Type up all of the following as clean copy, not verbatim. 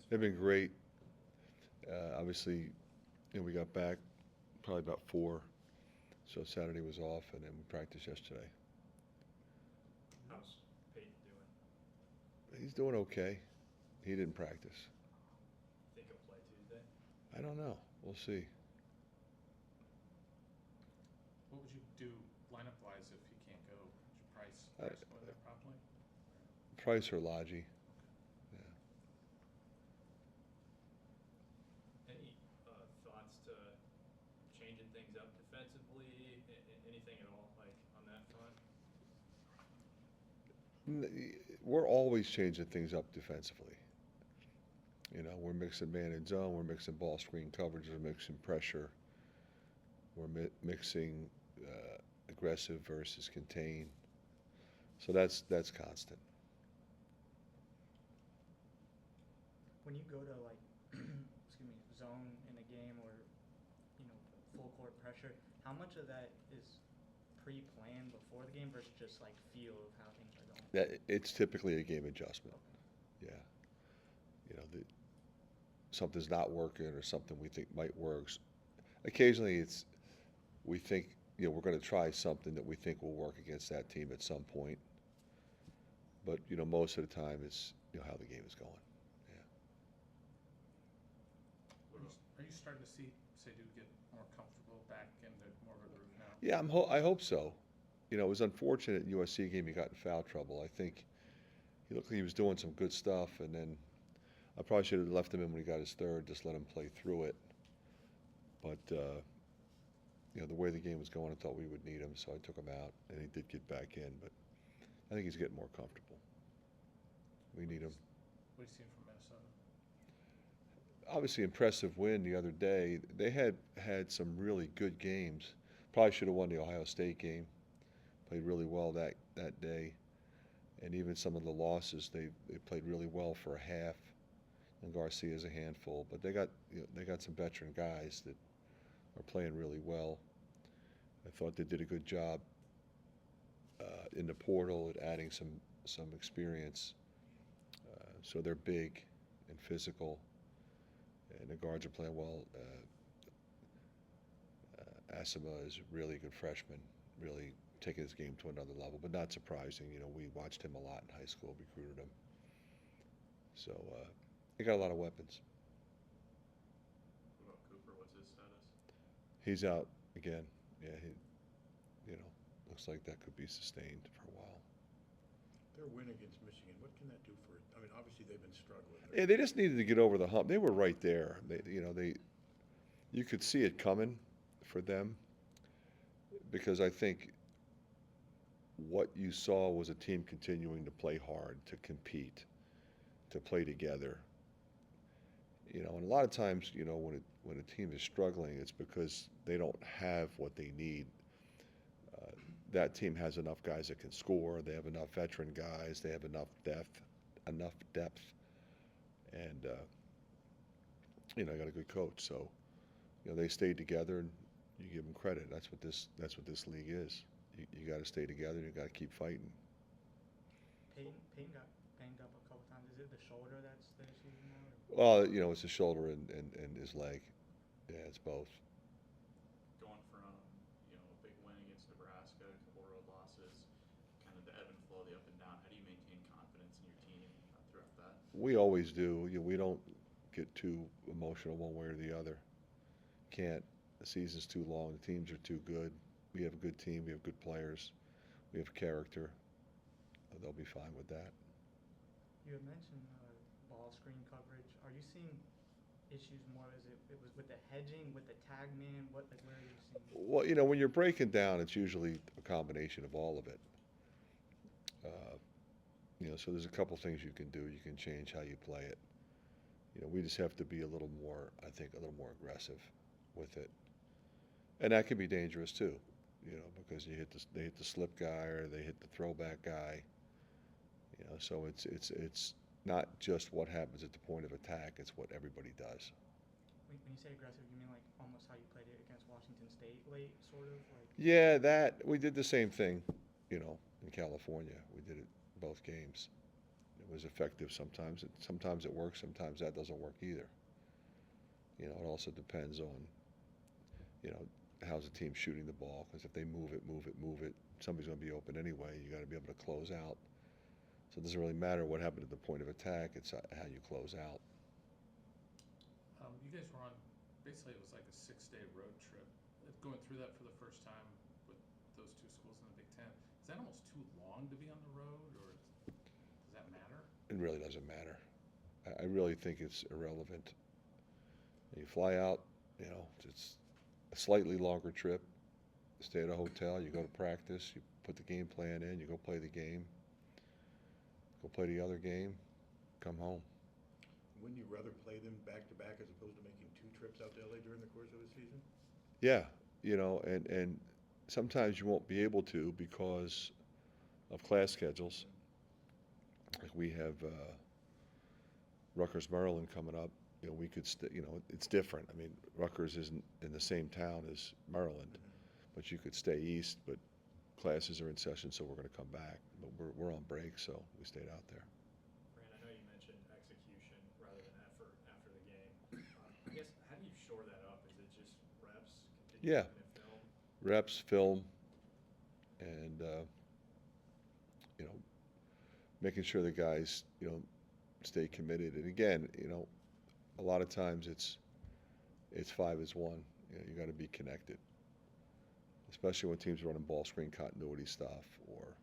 They've been great. Obviously, we got back probably about 4, so Saturday was off, and then we practiced yesterday. How's Peyton doing? He's doing okay. He didn't practice. Think he'll play Tuesday? I don't know. We'll see. What would you do lineup-wise if he can't go? Would you price I- go there properly? Price or Logi. Yeah. Any thoughts to changing things up defensively? Anything at all, like on that front? We're always changing things up defensively. We're mixing man and zone, we're mixing ball screen coverage, we're mixing pressure, we're mixing aggressive versus contain. So that's constant. When you go to like, excuse me, zone in a game or, full court pressure, how much of that is pre-planned before the game versus just like feel of how things are going? It's typically a game adjustment. Okay. Yeah. Something's not working or something we think might work. Occasionally, we think we're going to try something that we think will work against that team at some point. But most of the time, it's how the game is going. Yeah. Are you starting to see Seydoux get more comfortable back into more of a groove now? Yeah, I hope so. It was unfortunate in USC game he got in foul trouble. I think he looked like he was doing some good stuff, and then I probably should have left him in when he got his third, just let him play through it. But the way the game was going, I thought we would need him, so I took him out, and he did get back in. But I think he's getting more comfortable. We need him. What are you seeing from Minnesota? Obviously, impressive win the other day. They had some really good games. Probably should have won the Ohio State game. Played really well that day. And even some of the losses, they played really well for a half. And Garcia's a handful, but they got some veteran guys that are playing really well. I thought they did a good job in the portal at adding some experience. So they're big and physical, and the guards are playing well. Asima is a really good freshman, really taking his game to another level, but not surprising. We watched him a lot in high school, recruited him. So they got a lot of weapons. What about Cooper? What's his status? He's out again. Yeah, looks like that could be sustained for a while. Their win against Michigan, what can that do for? I mean, obviously they've been struggling. Yeah, they just needed to get over the hump. They were right there. You could see it coming for them because I think what you saw was a team continuing to play hard, to compete, to play together. And a lot of times, when a team is struggling, it's because they don't have what they need. That team has enough guys that can score. They have enough veteran guys. They have enough depth, and got a good coach. So, they stayed together, and you give them credit. That's what this league is. You got to stay together. You got to keep fighting. Peyton got banged up a couple times. Is it the shoulder that's the issue now? Well, it's the shoulder and his leg. Yeah, it's both. Going from, a big win against Nebraska, a couple road losses, kind of the ebb and flow, the up and down. How do you maintain confidence in your team throughout that? We always do. We don't get too emotional one way or the other. Can't. The season's too long. The teams are too good. We have a good team. We have good players. We have character. They'll be fine with that. You had mentioned ball screen coverage. Are you seeing issues more? It was with the hedging, with the tag man? Where are you seeing? Well, when you're breaking down, it's usually a combination of all of it. So there's a couple things you can do. You can change how you play it. We just have to be a little more, I think, a little more aggressive with it, and that can be dangerous too. Because they hit the slip guy or they hit the throwback guy. So it's not just what happens at the point of attack; it's what everybody does. When you say aggressive, you mean like almost how you played it against Washington State late, sort of like? Yeah, that we did the same thing. In California, we did it both games. it was effective sometimes. Sometimes it works, sometimes that doesn't work either. You know, it also depends on, you know, how's the team shooting the ball, because if they move it, somebody's going to be open anyway. You got to be able to close out. So it doesn't really matter what happened at the point of attack, it's how you close out. You guys were on, basically it was like a 6-day road trip. Going through that for the first time with those two schools in the Big Ten, is that almost too long to be on the road, or does that matter? It really doesn't matter. I really think it's irrelevant. You fly out, you know, it's a slightly longer trip, stay at a hotel, you go to practice, you put the game plan in, you go play the game, go play the other game, come home. Wouldn't you rather play them back-to-back as opposed to making 2 trips out to LA during the course of the season? Yeah, you know, and sometimes you won't be able to because of class schedules. Like we have Rutgers, Maryland coming up. You know, we could, you know, it's different. I mean, Rutgers isn't in the same town as Maryland, but you could stay east. But classes are in session, so we're going to come back. But we're on break, so we stayed out there. Fran, I know you mentioned execution rather than effort after the game. I guess, how do you shore that up? Is it just reps? Yeah. Continuing to film? Reps, film, and you know, making sure the guys, you know, stay committed. And again, you know, a lot of times it's 5 as 1. You know, you got to be connected, especially when teams are running ball screen continuity stuff, or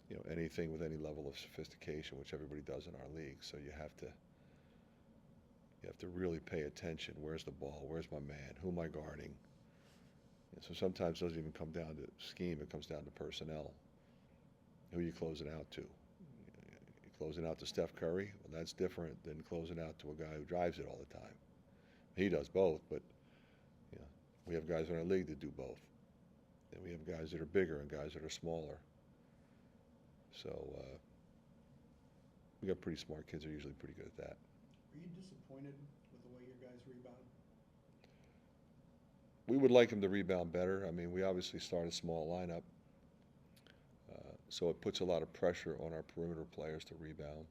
you know, anything with any level of sophistication, which everybody does in our league. So you have to really pay attention. Where's the ball? Where's my man? Who am I guarding? And so sometimes it doesn't even come down to scheme. It comes down to personnel. Who are you closing out to? You're closing out to Steph Curry? Well, that's different than closing out to a guy who drives it all the time. He does both, but you know, we have guys in our league that do both. And we have guys that are bigger and guys that are smaller. So we got pretty smart kids who are usually pretty good at that. Are you disappointed with the way your guys rebound? We would like them to rebound better. I mean, we obviously start a small lineup, so it puts a lot of pressure on our perimeter players to rebound.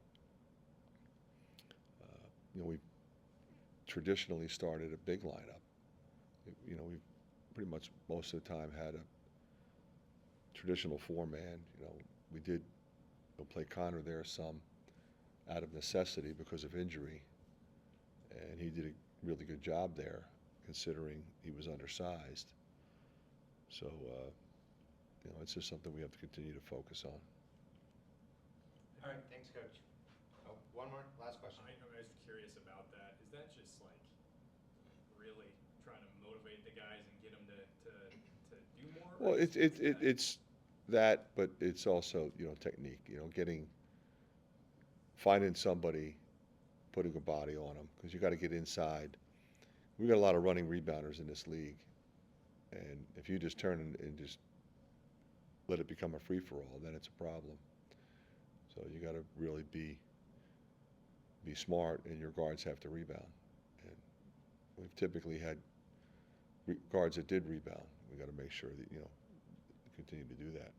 You know, we've traditionally started a big lineup. You know, we've pretty much most of the time had a traditional 4-man. You know, we did play Connor there some out of necessity because of injury, and he did a really good job there, considering he was undersized. So, you know, it's just something we have to continue to focus on. All right, thanks, Coach. Oh, one more, last question. I was curious about that. Is that just like really trying to motivate the guys and get them to do more? Well, or is that- it's that, but it's also, you know, technique. You know, finding somebody, putting a body on them, because you got to get inside. We got a lot of running rebounders in this league, and if you just turn and just let it become a free-for-all, then it's a problem. So you got to really be smart, and your guards have to rebound. And we've typically had guards that did rebound. We got to make sure that, you know, continue to do that.